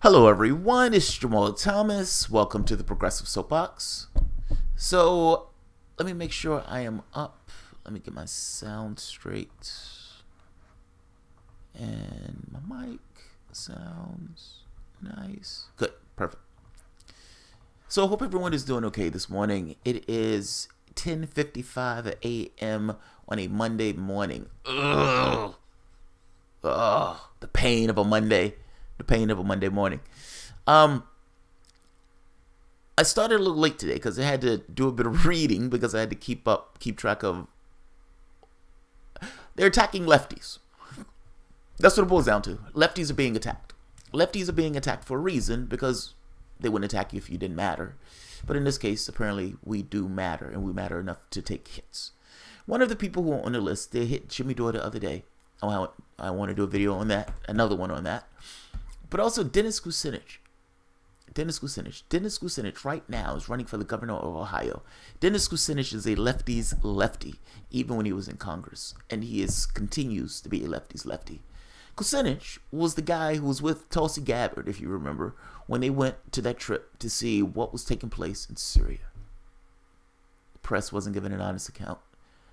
Hello everyone, it's Jamal Thomas. Welcome to the Progressive Soapbox. So, let me make sure I am up. Let me get my sound straight. And my mic sounds nice. Good, perfect. So, I hope everyone is doing okay this morning. It is 10:55 a.m. on a Monday morning. Ugh. The pain of a Monday. The pain of a Monday morning. I started a little late today because I had to do a bit of reading because I had to keep track of. They're attacking lefties. That's what it boils down to. Lefties are being attacked. Lefties are being attacked for a reason, because they wouldn't attack you if you didn't matter. But in this case, apparently we do matter, and we matter enough to take hits. One of the people who are on the list, they hit Jimmy Dore the other day. I want to do a video on that, another one on that. But also Dennis Kucinich. Dennis Kucinich right now is running for the governor of Ohio. Dennis Kucinich is a lefty's lefty, even when he was in Congress. And he continues to be a lefty's lefty. Kucinich was the guy who was with Tulsi Gabbard, if you remember, when they went to that trip to see what was taking place in Syria. The press wasn't giving an honest account.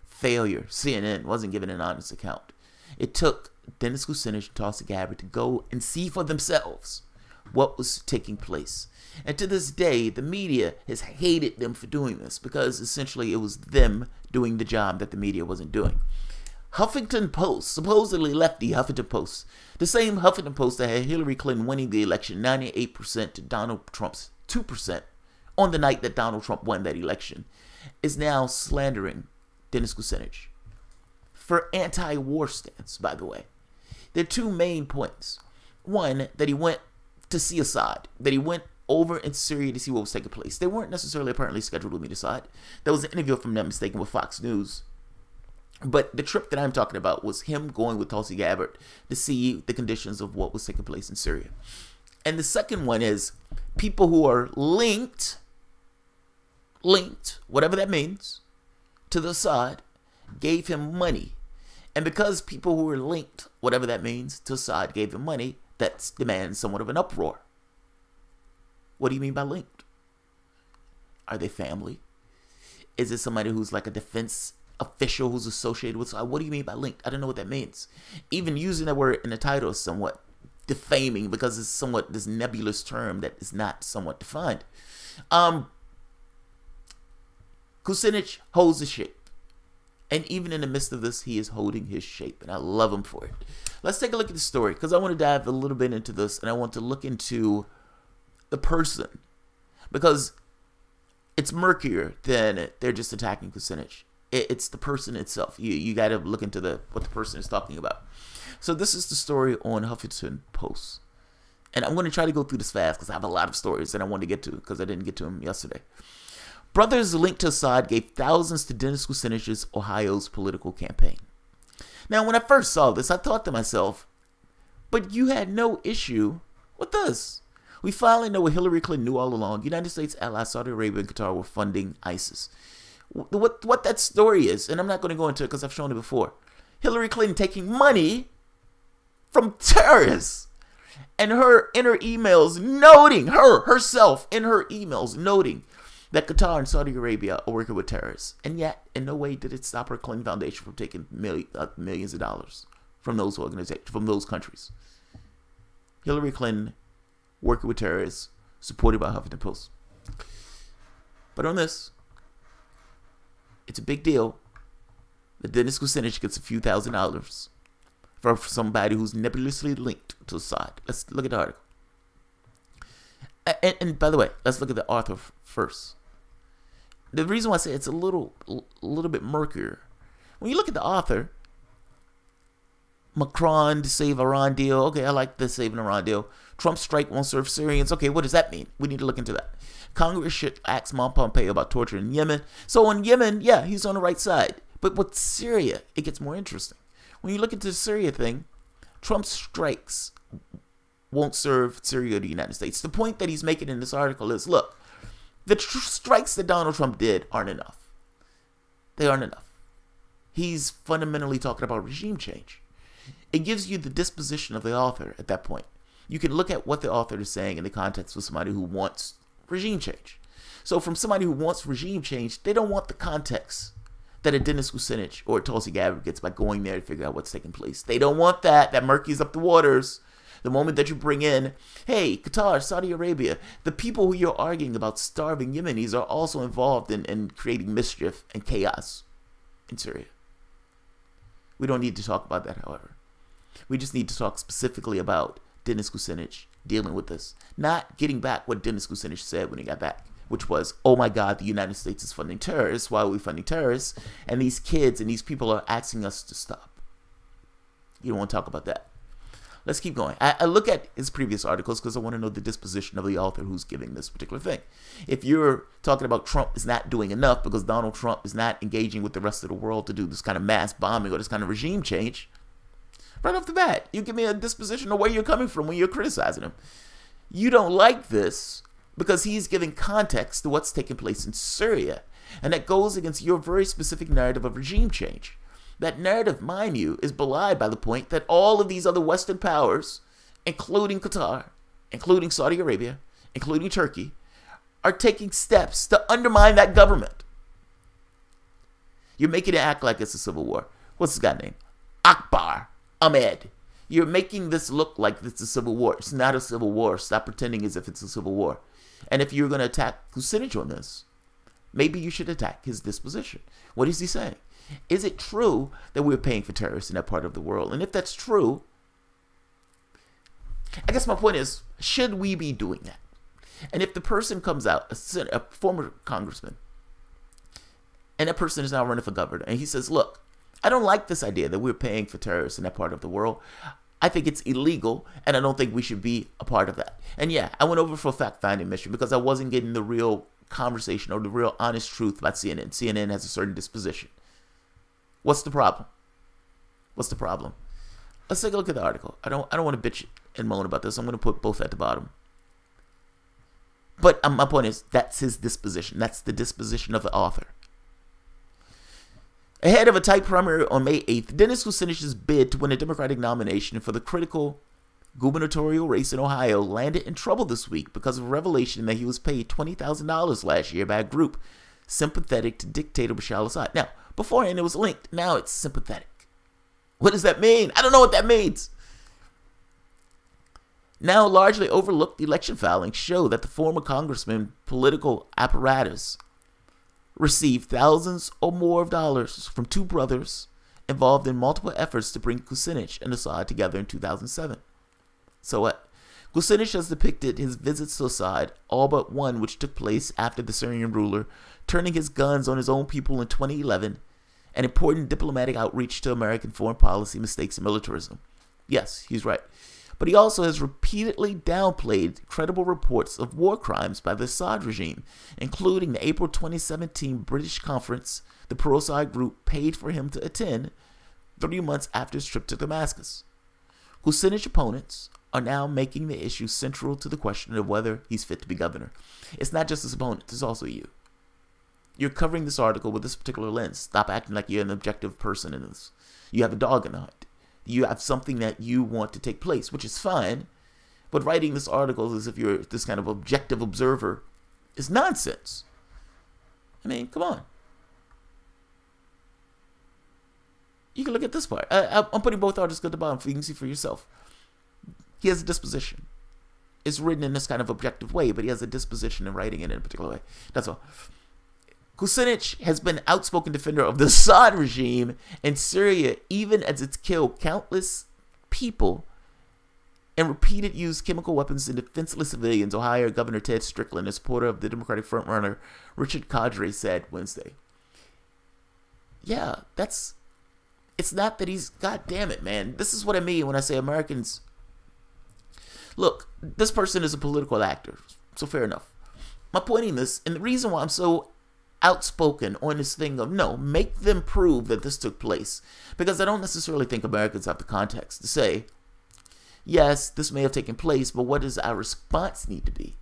Failure. CNN wasn't giving an honest account. It took Dennis Kucinich and Tulsi Gabbard to go and see for themselves what was taking place. And to this day, the media has hated them for doing this, because essentially it was them doing the job that the media wasn't doing. Huffington Post, supposedly lefty Huffington Post, the same Huffington Post that had Hillary Clinton winning the election 98% to Donald Trump's 2% on the night that Donald Trump won that election, is now slandering Dennis Kucinich for anti-war stance, by the way. There are two main points. One, that he went to see Assad, that he went over in Syria to see what was taking place. They weren't necessarily apparently scheduled to meet Assad. There was an interview, if I'm not mistaken, with Fox News. But the trip that I'm talking about was him going with Tulsi Gabbard to see the conditions of what was taking place in Syria. And the second one is people who are linked, whatever that means, to the Assad, gave him money. And because people who were linked, whatever that means, to Assad gave him money, that demands somewhat of an uproar. What do you mean by linked? Are they family? Is it somebody who's like a defense official who's associated with Assad? What do you mean by linked? I don't know what that means. Even using that word in the title is somewhat defaming, because it's somewhat this nebulous term that is not somewhat defined. Kucinich holds the shape. And even in the midst of this, he is holding his shape. And I love him for it. Let's take a look at the story, because I want to dive a little bit into this. And I want to look into the person, because it's murkier than they're just attacking Kucinich. It's the person itself. You got to look into what the person is talking about. So this is the story on Huffington Post. And I'm going to try to go through this fast, because I have a lot of stories that I want to get to, because I didn't get to them yesterday. Brothers linked to Assad gave thousands to Dennis Kucinich's Ohio's political campaign. Now, when I first saw this, I thought to myself, but you had no issue with this. We finally know what Hillary Clinton knew all along. United States allies Saudi Arabia and Qatar were funding ISIS. What that story is, and I'm not going to go into it because I've shown it before. Hillary Clinton taking money from terrorists. And her inner emails noting, herself in her emails noting, that Qatar and Saudi Arabia are working with terrorists. And yet, in no way did it stop her Clinton Foundation from taking millions of dollars from those organizations, from those countries. Hillary Clinton working with terrorists, supported by Huffington Post. But on this, it's a big deal that Dennis Kucinich gets a few $1,000s for somebody who's nebulously linked to Assad. Let's look at the article. And by the way, let's look at the author first. The reason why I say it's a little bit murkier, when you look at the author, Macron to save Iran deal. Okay, I like the saving Iran deal. Trump strike won't serve Syrians. Okay, what does that mean? We need to look into that. Congress should ask Mom Pompeo about torture in Yemen. So on Yemen, yeah, he's on the right side. But with Syria, it gets more interesting. When you look into the Syria thing, Trump's strikes won't serve Syria or the United States. The point that he's making in this article is, look, the strikes that Donald Trump did aren't enough. They aren't enough. He's fundamentally talking about regime change. It gives you the disposition of the author at that point. you can look at what the author is saying in the context of somebody who wants regime change. So from somebody who wants regime change, they don't want the context that a Dennis Kucinich or a Tulsi Gabbard gets by going there to figure out what's taking place. They don't want that. That murkies up the waters. The moment that you bring in, hey, Qatar, Saudi Arabia, the people who you're arguing about starving Yemenis are also involved in creating mischief and chaos in Syria. We don't need to talk about that, however. We just need to talk specifically about Dennis Kucinich dealing with this. Not getting back what Dennis Kucinich said when he got back, which was, oh my God, the United States is funding terrorists. Why are we funding terrorists? And these kids and these people are asking us to stop. You don't want to talk about that. Let's keep going. I look at his previous articles because I want to know the disposition of the author who's giving this particular thing. If you're talking about Trump is not doing enough because Donald Trump is not engaging with the rest of the world to do this kind of mass bombing or this kind of regime change, right off the bat, you give me a disposition of where you're coming from when you're criticizing him. You don't like this because he's giving context to what's taking place in Syria. And that goes against your very specific narrative of regime change. That narrative, mind you, is belied by the point that all of these other Western powers, including Qatar, including Saudi Arabia, including Turkey, are taking steps to undermine that government. You're making it act like it's a civil war. What's this guy's name? Akbar Ahmed. You're making this look like it's a civil war. It's not a civil war. Stop pretending as if it's a civil war. And if you're going to attack Kucinich on this, maybe you should attack his disposition. What is he saying? Is it true that we're paying for terrorists in that part of the world? And if that's true, I guess my point is, should we be doing that? And if the person comes out, a former congressman, and that person is now running for governor, and he says, look, I don't like this idea that we're paying for terrorists in that part of the world. I think it's illegal, and I don't think we should be a part of that. And yeah, I went over for a fact-finding mission because I wasn't getting the real conversation or the real honest truth about CNN. CNN has a certain disposition. What's the problem? What's the problem? Let's take a look at the article. I don't want to bitch and moan about this. I'm going to put both at the bottom. But my point is, that's his disposition. That's the disposition of the author. Ahead of a tight primary on May 8th, Dennis Kucinich's bid to win a Democratic nomination for the critical gubernatorial race in Ohio landed in trouble this week because of a revelation that he was paid $20,000 last year by a group sympathetic to dictator Bashar al-Assad. Now, beforehand it was linked. Now it's sympathetic. What does that mean? I don't know what that means. Now largely overlooked election filings show that the former congressman's political apparatus received thousands or more of dollars from two brothers involved in multiple efforts to bring Kucinich and Assad together in 2007. So what? Kucinich has depicted his visits to Assad, all but one which took place after the Syrian ruler turning his guns on his own people in 2011, an important diplomatic outreach to American foreign policy mistakes and militarism. Yes, he's right. But he also has repeatedly downplayed credible reports of war crimes by the Assad regime, including the April 2017 British conference the pro-Assad group paid for him to attend 3 months after his trip to Damascus. Kucinich opponents are now making the issue central to the question of whether he's fit to be governor. It's not just his opponents, it's also you. You're covering this article with this particular lens. Stop acting like you're an objective person in this. You have a dog in the hunt. You have something that you want to take place, which is fine. But writing this article as if you're this kind of objective observer is nonsense. I mean, come on. You can look at this part. I'm putting both articles at the bottom so you can see for yourself. He has a disposition. It's written in this kind of objective way, but he has a disposition in writing it in a particular way. That's all. Kucinich has been an outspoken defender of the Assad regime in Syria, even as it's killed countless people and repeated used chemical weapons in defenseless civilians, Ohio Governor Ted Strickland, a supporter of the Democratic frontrunner Richard Cadre, said Wednesday. Yeah, it's not that he's, God damn it, man. This is what I mean when I say Americans. Look, this person is a political actor, so fair enough. My point in this, and the reason why I'm so outspoken on this thing of, no, make them prove that this took place, because I don't necessarily think Americans have the context to say, yes, this may have taken place, but what does our response need to be?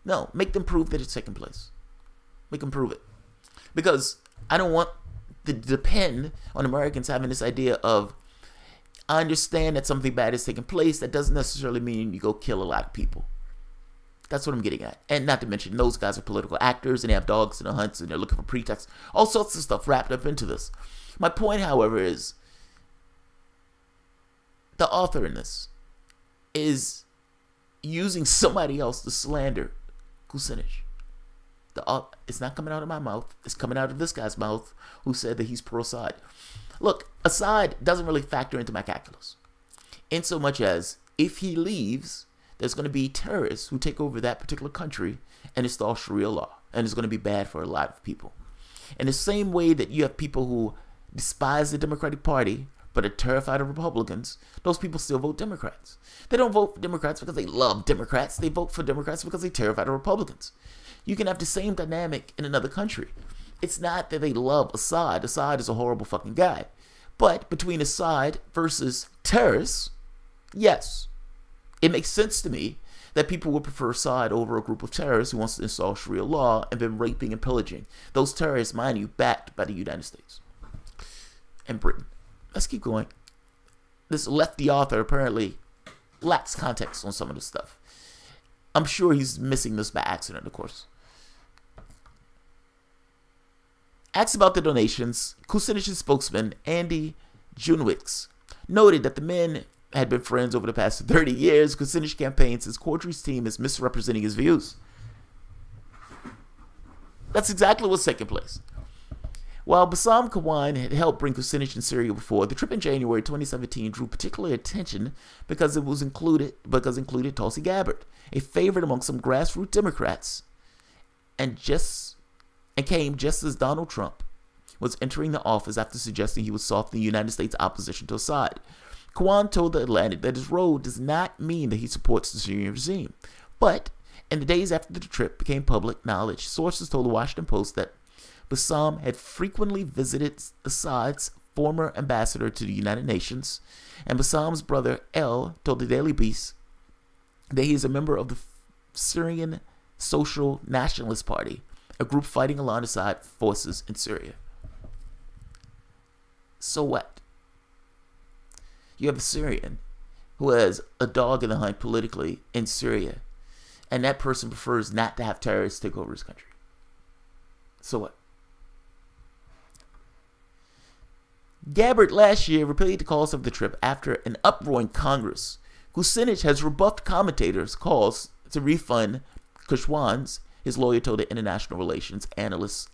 No, make them prove that it's taken place. Make them prove it. Because I don't want to depend on Americans having this idea of, I understand that something bad is taking place. That doesn't necessarily mean you go kill a lot of people. That's what I'm getting at. And not to mention, those guys are political actors, and they have dogs in the hunts, and they're looking for pretexts. All sorts of stuff wrapped up into this. My point, however, is the author in this is using somebody else to slander Kucinich. It's not coming out of my mouth. It's coming out of this guy's mouth who said that he's pro-Assad. Look, Assad doesn't really factor into my calculus. In so much as, if he leaves, there's going to be terrorists who take over that particular country and install Sharia law. And it's going to be bad for a lot of people. In the same way that you have people who despise the Democratic Party but are terrified of Republicans, those people still vote Democrats. They don't vote for Democrats because they love Democrats. They vote for Democrats because they're terrified of Republicans. You can have the same dynamic in another country. It's not that they love Assad. Assad is a horrible fucking guy. But between Assad versus terrorists, yes, it makes sense to me that people would prefer Assad over a group of terrorists who wants to install Sharia law and been raping and pillaging. Those terrorists, mind you, backed by the United States and Britain. Let's keep going. This lefty author apparently lacks context on some of this stuff. I'm sure he's missing this by accident, of course. Asked about the donations, Kucinich's spokesman, Andy Junwix, noted that the men had been friends over the past 30 years. Kucinich campaigns his Corddry's team is misrepresenting his views. That's exactly what's taking place. While Bassam Kawan had helped bring Kucinich in Syria before, the trip in January 2017 drew particular attention because it included Tulsi Gabbard, a favorite among some grassroots Democrats, and came just as Donald Trump was entering the office after suggesting he would soften the United States' opposition to Assad. Kawan told The Atlantic that his role does not mean that he supports the Syrian regime, but in the days after the trip became public knowledge, sources told the Washington Post that Bassam had frequently visited Assad's former ambassador to the United Nations, and Bassam's brother El told the Daily Beast that he is a member of the Syrian Social Nationalist Party, a group fighting alongside forces in Syria. So what? You have a Syrian who has a dog in the hunt politically in Syria, and that person prefers not to have terrorists take over his country. So what? Gabbard last year repeated the calls of the trip after an uproar in Congress. Kucinich has rebuffed commentators' calls to refund Kushwan's, his lawyer told the international relations analyst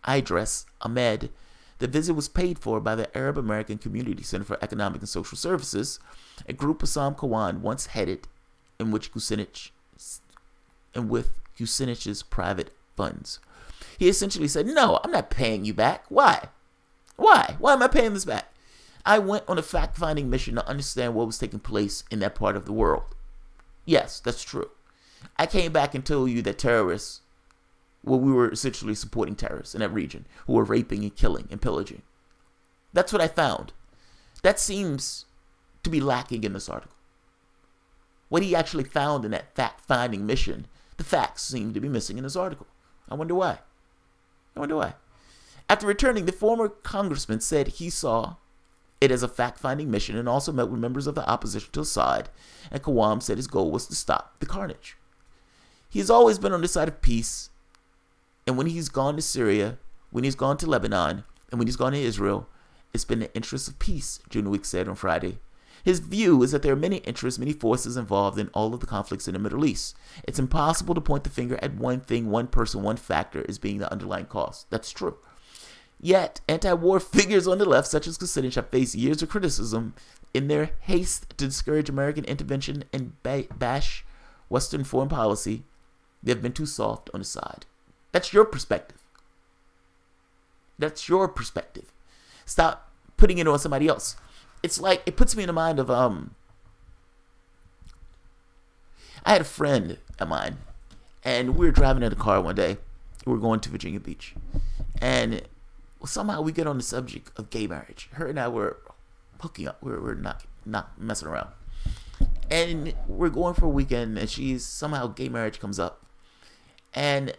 Idris Ahmed. The visit was paid for by the Arab American Community Center for Economic and Social Services, a group Bassam Kawan once headed, and with Kucinich's private funds. He essentially said, "No, I'm not paying you back. Why? Why am I paying this back? I went on a fact-finding mission to understand what was taking place in that part of the world. Yes, that's true. I came back and told you that terrorists, well, we were essentially supporting terrorists in that region who were raping and killing and pillaging. That's what I found. That seems to be lacking in this article. What he actually found in that fact-finding mission, the facts seem to be missing in this article. I wonder why. After returning, the former congressman said he saw it as a fact-finding mission and also met with members of the opposition to Assad, and Kawam said his goal was to stop the carnage. He has always been on the side of peace, and when he's gone to Syria, when he's gone to Lebanon, and when he's gone to Israel, it's been the interest of peace, Junwix said on Friday. His view is that there are many interests, many forces involved in all of the conflicts in the Middle East. It's impossible to point the finger at one thing, one person, one factor as being the underlying cause. That's true. Yet, anti-war figures on the left, such as Kucinich, have faced years of criticism in their haste to discourage American intervention and bash Western foreign policy. They've been too soft on Assad. That's your perspective. Stop putting it on somebody else. It's like, it puts me in the mind of, I had a friend of mine, and we were driving in the car one day. We were going to Virginia Beach, and somehow we get on the subject of gay marriage. Her and I were hooking up. We're not messing around. And we're going for a weekend, and somehow gay marriage comes up. And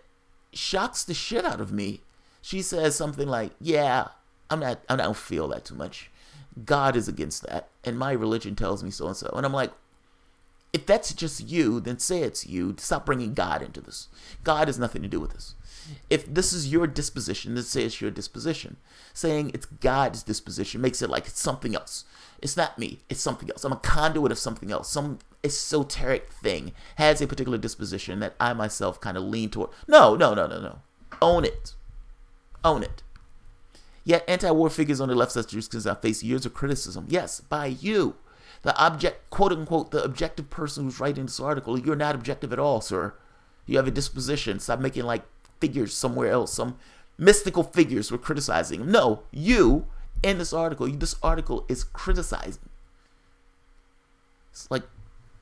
shocks the shit out of me. She says something like, "Yeah, I don't feel that too much. God is against that, and my religion tells me so and so. And I'm like, if that's just you, then say it's you. Stop bringing God into this. God has nothing to do with this. If this is your disposition, then say it's your disposition. Saying it's God's disposition makes it like it's something else. It's not me. It's something else. I'm a conduit of something else. Some esoteric thing has a particular disposition that I myself kind of lean toward. No. Own it. Own it. Yet anti-war figures on the left such as I face years of criticism. Yes, by you. The object, quote unquote, the objective person who's writing this article. You're not objective at all, sir. You have a disposition. Stop making like figures somewhere else. Some mystical figures were criticizing him. No, you in this article is criticizing. It's like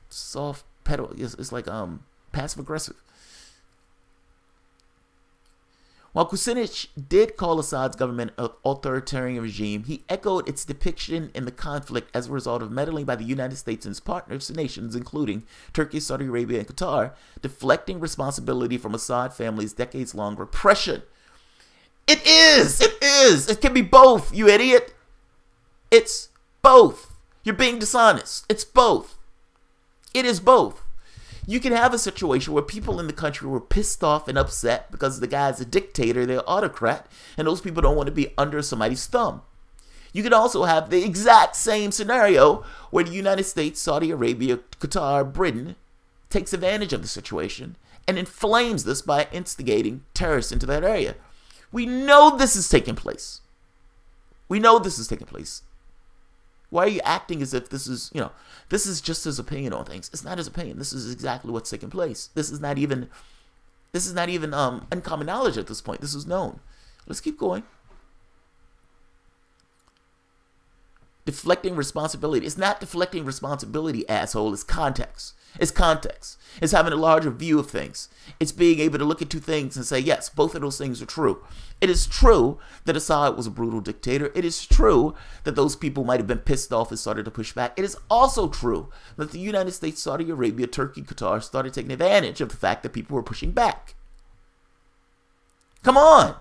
soft pedal. It's like passive aggressive. While Kucinich did call Assad's government an authoritarian regime, he echoed its depiction in the conflict as a result of meddling by the United States and its partners nations, including Turkey, Saudi Arabia, and Qatar, deflecting responsibility from Assad family's decades-long repression. It is! It is! It can be both, you idiot! It's both. You're being dishonest. It's both. It is both. You can have a situation where people in the country were pissed off and upset because the guy's a dictator, they're an autocrat, and those people don't want to be under somebody's thumb. You can also have the exact same scenario where the United States, Saudi Arabia, Qatar, Britain takes advantage of the situation and inflames this by instigating terrorists into that area. We know this is taking place. We know this is taking place. Why are you acting as if this is, this is just his opinion on things? It's not his opinion. This is exactly what's taking place. This is not even uncommon knowledge at this point. This is known. Let's keep going. Deflecting responsibility. It's not deflecting responsibility, asshole. It's context. It's context. It's having a larger view of things. It's being able to look at two things and say, yes, both of those things are true. It is true that Assad was a brutal dictator. It is true that those people might have been pissed off and started to push back. It is also true that the United States, Saudi Arabia, Turkey, Qatar started taking advantage of the fact that people were pushing back. Come on.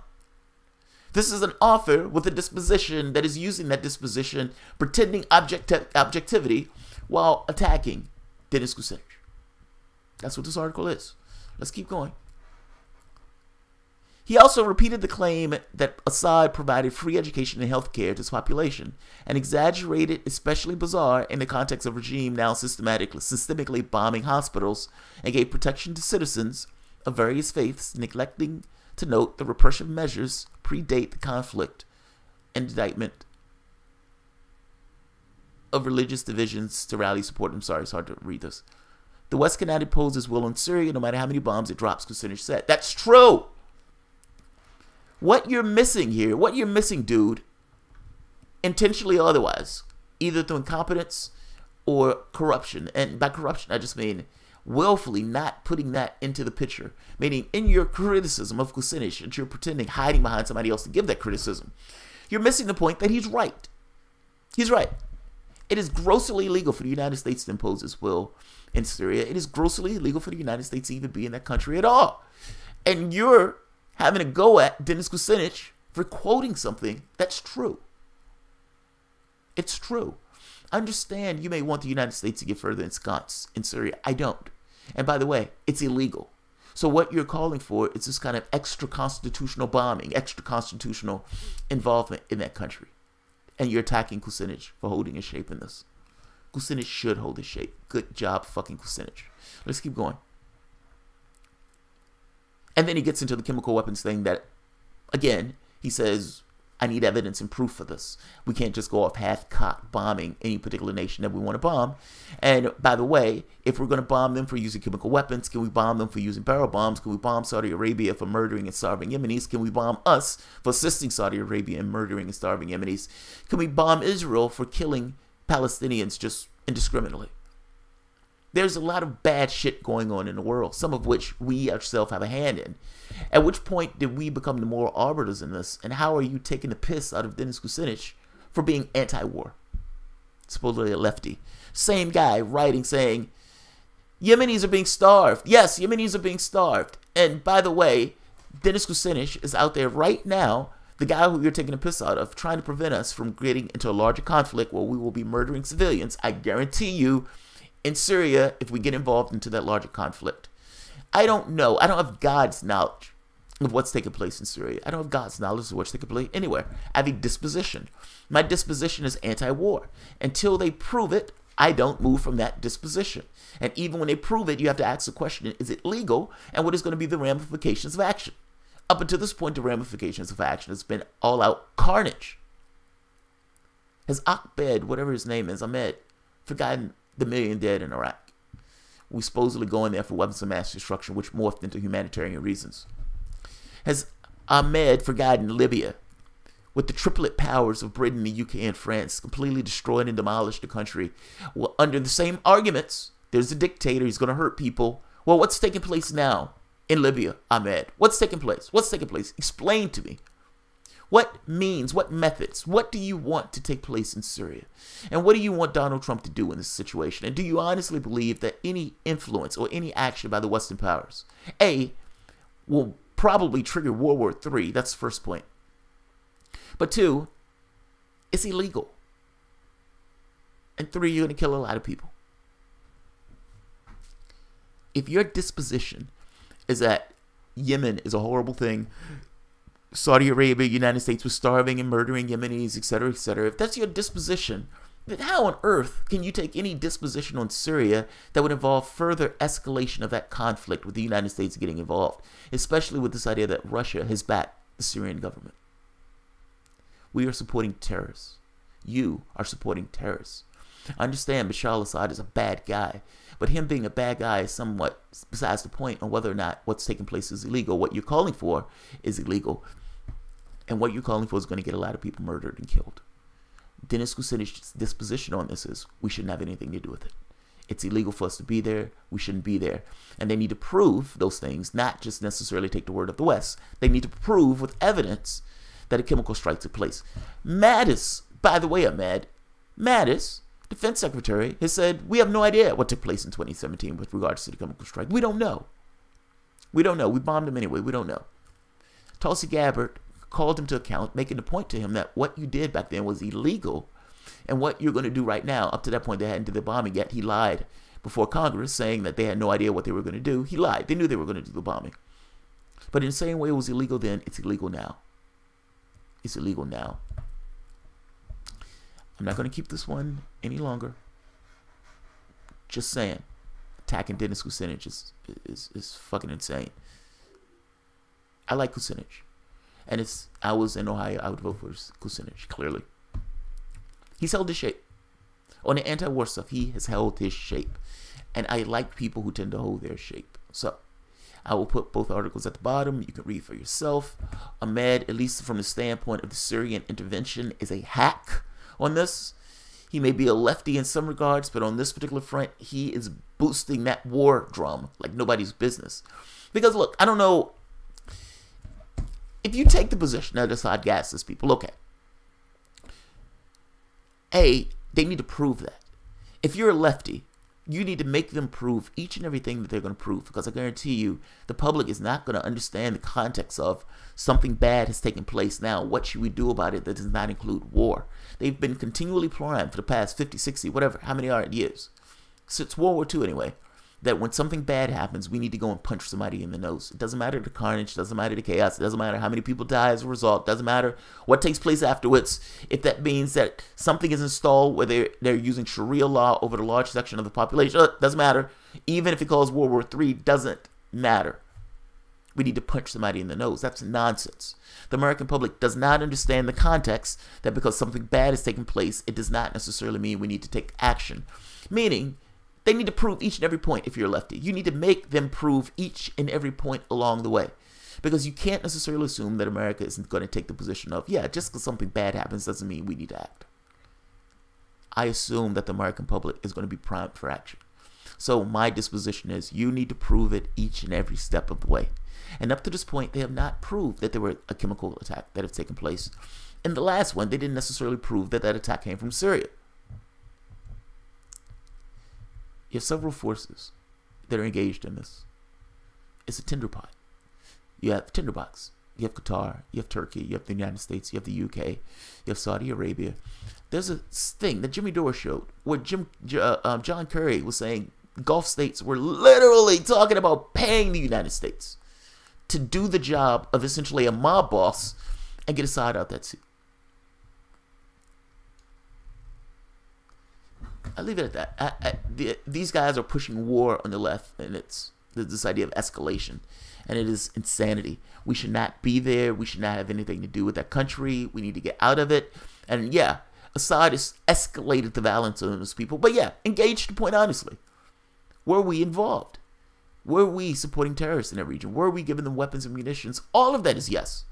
This is an author with a disposition that is using that disposition, pretending objectivity while attacking Dennis Kucinich. That's what this article is. Let's keep going. He also repeated the claim that Assad provided free education and health care to his population, and exaggerated, especially bizarre, in the context of a regime now systemically bombing hospitals and gave protection to citizens of various faiths, neglecting to note the repressive measures predate the conflict and indictment of religious divisions to rally support. I'm sorry, it's hard to read this. The West cannot impose its will on Syria no matter how many bombs it drops, Kucinich said. That's true. What you're missing here, dude, intentionally or otherwise, either through incompetence or corruption, and by corruption I just mean willfully not putting that into the picture, meaning in your criticism of Kucinich, that you're pretending, hiding behind somebody else to give that criticism, you're missing the point that he's right. He's right. It is grossly illegal for the United States to impose its will in Syria. It is grossly illegal for the United States to even be in that country at all. And you're having a go at Dennis Kucinich for quoting something that's true. It's true. I understand you may want the United States to get further ensconced in Syria. I don't. And by the way, it's illegal. So what you're calling for is this kind of extra-constitutional bombing, extra-constitutional involvement in that country. And you're attacking Kucinich for holding his shape in this. Kucinich should hold his shape. Good job, fucking Kucinich. Let's keep going. And then he gets into the chemical weapons thing that, again, he says, I need evidence and proof for this. We can't just go off half-cocked bombing any particular nation that we want to bomb. And by the way, if we're going to bomb them for using chemical weapons, can we bomb them for using barrel bombs? Can we bomb Saudi Arabia for murdering and starving Yemenis? Can we bomb us for assisting Saudi Arabia in murdering and starving Yemenis? Can we bomb Israel for killing Palestinians just indiscriminately? There's a lot of bad shit going on in the world, some of which we ourselves have a hand in. At which point did we become the moral arbiters in this? And how are you taking the piss out of Dennis Kucinich for being anti-war? Supposedly a lefty. Same guy writing saying, Yemenis are being starved. Yes, Yemenis are being starved. And by the way, Dennis Kucinich is out there right now the guy who you're taking a piss out of, trying to prevent us from getting into a larger conflict where we will be murdering civilians. I guarantee you, in Syria, if we get involved into that larger conflict, I don't know. I don't have God's knowledge of what's taking place in Syria. I don't have God's knowledge of what's taking place anywhere. I have a disposition. My disposition is anti-war. Until they prove it, I don't move from that disposition. And even when they prove it, you have to ask the question, is it legal? And what is going to be the ramifications of action? Up until this point, the ramifications of action has been all-out carnage. Has Ahmed, whatever his name is, Ahmed, forgotten the million dead in Iraq? We supposedly go in there for weapons of mass destruction, which morphed into humanitarian reasons. Has Ahmed forgotten Libya, with the triplet powers of Britain, the UK, and France completely destroyed and demolished the country? Well, under the same arguments, there's a dictator, he's going to hurt people. Well, what's taking place now in Libya, Ahmed? What's taking place? What's taking place? Explain to me. What means, what methods, what do you want to take place in Syria? And what do you want Donald Trump to do in this situation? And do you honestly believe that any influence or any action by the Western powers, A, will probably trigger World War III? That's the first point. But 2, it's illegal. And 3, you're going to kill a lot of people. If your disposition is that Yemen is a horrible thing, Saudi Arabia, United States was starving and murdering Yemenis, etc., etc., if that's your disposition, then how on earth can you take any disposition on Syria that would involve further escalation of that conflict with the United States getting involved, especially with this idea that Russia has backed the Syrian government? We are supporting terrorists. You are supporting terrorists. I understand Bashar al-Assad is a bad guy, but him being a bad guy is somewhat besides the point on whether or not what's taking place is illegal. What you're calling for is illegal, and what you're calling for is going to get a lot of people murdered and killed. Dennis Kucinich's disposition on this is we shouldn't have anything to do with it. It's illegal for us to be there. We shouldn't be there. And they need to prove those things, not just necessarily take the word of the West. They need to prove with evidence that a chemical strike took place. Mattis, by the way, Mattis, Defense Secretary, has said we have no idea what took place in 2017 with regards to the chemical strike. We don't know. We don't know. We bombed him anyway. We don't know. Tulsi Gabbard called him to account, making the point to him that what you did back then was illegal, and what you're going to do right now, up to that point they hadn't did the bombing yet. He lied before Congress, saying that they had no idea what they were going to do. He lied. They knew they were going to do the bombing. But in the same way it was illegal then, it's illegal now. It's illegal now. I'm not going to keep this one any longer. Just saying. Attacking Dennis Kucinich is fucking insane. I like Kucinich. And if I was in Ohio, I would vote for Kucinich, clearly. He's held his shape. On the anti-war stuff, he has held his shape. And I like people who tend to hold their shape. So, I will put both articles at the bottom. You can read for yourself. Ahmed, at least from the standpoint of the Syrian intervention, is a hack on this. He may be a lefty in some regards, but on this particular front, he is boosting that war drum like nobody's business. Because look, I don't know, if you take the position that Assad gasses people, okay. A, they need to prove that. If you're a lefty, you need to make them prove each and everything that they're going to prove, because I guarantee you the public is not going to understand the context of something bad has taken place now. What should we do about it that does not include war? They've been continually primed for the past 50, 60, whatever, how many years? Since World War II anyway, that when something bad happens, we need to go and punch somebody in the nose. It doesn't matter the carnage, doesn't matter the chaos, it doesn't matter how many people die as a result, doesn't matter what takes place afterwards. If that means that something is installed where they're using Sharia law over the large section of the population, doesn't matter. Even if it calls World War III, doesn't matter. We need to punch somebody in the nose. That's nonsense. The American public does not understand the context that because something bad is taking place, it does not necessarily mean we need to take action. Meaning, they need to prove each and every point if you're a lefty. You need to make them prove each and every point along the way. Because you can't necessarily assume that America isn't going to take the position of, yeah, just because something bad happens doesn't mean we need to act. I assume that the American public is going to be primed for action. So my disposition is you need to prove it each and every step of the way. And up to this point, they have not proved that there were a chemical attack that have taken place. In the last one, they didn't necessarily prove that that attack came from Syria. You have several forces that are engaged in this. It's a tinderpot. You have tinderbox. you have Qatar, you have Turkey, you have the United States, you have the UK, you have Saudi Arabia. There's a thing that Jimmy Dore showed where John Kerry was saying Gulf states were literally talking about paying the United States to do the job of essentially a mob boss and get a side out that seat. I leave it at that. These guys are pushing war on the left, and it's this idea of escalation, and it is insanity. We should not be there. We should not have anything to do with that country. We need to get out of it. And yeah, Assad has escalated the violence on those people. But yeah, engage the point honestly. Were we involved? Were we supporting terrorists in that region? Were we giving them weapons and munitions? All of that is yes.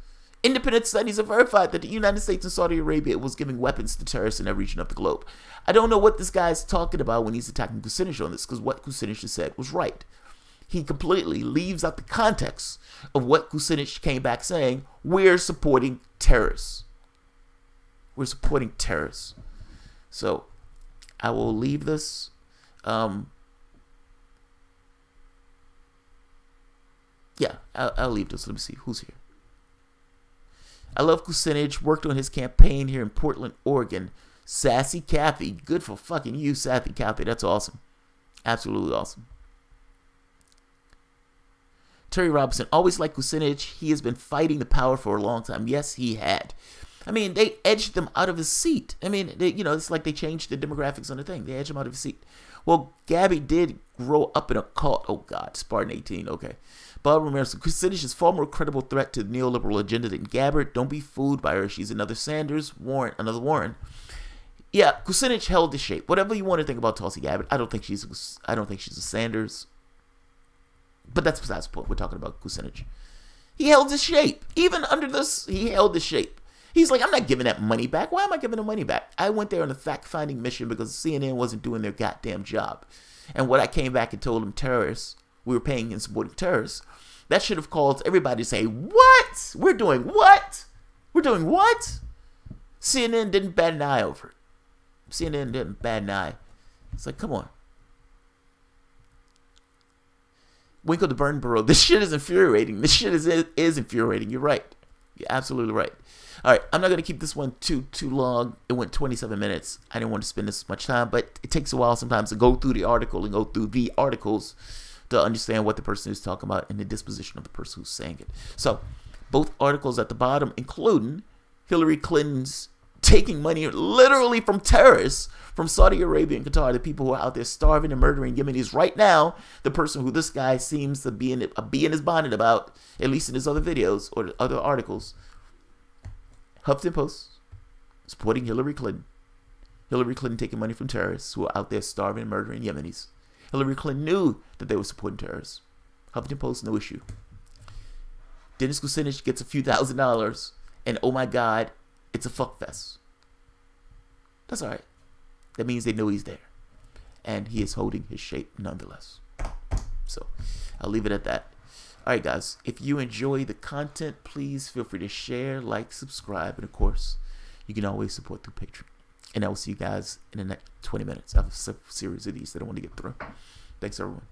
Independent studies have verified that the United States and Saudi Arabia was giving weapons to terrorists in that region of the globe. I don't know what this guy's talking about when he's attacking Kucinich on this, because what Kucinich has said was right. He completely leaves out the context of what Kucinich came back saying. We're supporting terrorists. We're supporting terrorists. So I will leave this. Yeah, I'll leave this. Let me see who's here. I love Kucinich. Worked on his campaign here in Portland, Oregon. Sassy Kathy. Good for fucking you, Sassy Kathy. That's awesome. Absolutely awesome. Terry Robinson. Always like Kucinich. He has been fighting the power for a long time. Yes, he had. I mean, they edged him out of his seat. I mean, it's like they changed the demographics on the thing. They edged him out of his seat. Well, Gabby did grow up in a cult. Oh, God. Spartan 18. Okay. Bob Ramirez. Kucinich is far more credible threat to the neoliberal agenda than Gabbard. Don't be fooled by her. She's another Sanders. Warren. Another Warren. Yeah, Kucinich held the shape. Whatever you want to think about Tulsi Gabbard, I don't think she's a Sanders. But that's besides the point. We're talking about Kucinich. He held his shape. Even under this, he held the shape. He's like, I'm not giving that money back. Why am I giving the money back? I went there on a fact-finding mission because CNN wasn't doing their goddamn job. And what I came back and told them, terrorists, we were paying and supporting terrorists. That should have caused everybody to say, what? We're doing what? We're doing what? CNN didn't bat an eye over it. CNN didn't bat an eye. It's like, come on. Winkle the Burnborough. This shit is infuriating. This shit is infuriating. You're right. You're absolutely right. All right, I'm not going to keep this one too long. It went 27 minutes. I didn't want to spend this much time, but it takes a while sometimes to go through the article and go through the articles to understand what the person is talking about and the disposition of the person who's saying it. So, both articles at the bottom, including Hillary Clinton's taking money literally from terrorists from Saudi Arabia and Qatar, the people who are out there starving and murdering Yemenis right now, the person who this guy seems to be in his bonnet about, at least in his other videos or other articles. HuffPost supporting Hillary Clinton. Hillary Clinton taking money from terrorists who are out there starving and murdering Yemenis. Hillary Clinton knew that they were supporting terrorists. HuffPost, no issue. Dennis Kucinich gets a few $1,000s, and oh my God, it's a fuckfest. That's all right. That means they know he's there, and he is holding his shape nonetheless. So I'll leave it at that. All right, guys, if you enjoy the content, please feel free to share, like, subscribe, and of course, you can always support through Patreon. And I will see you guys in the next 20 minutes. I have a series of these that I want to get through. Thanks, everyone.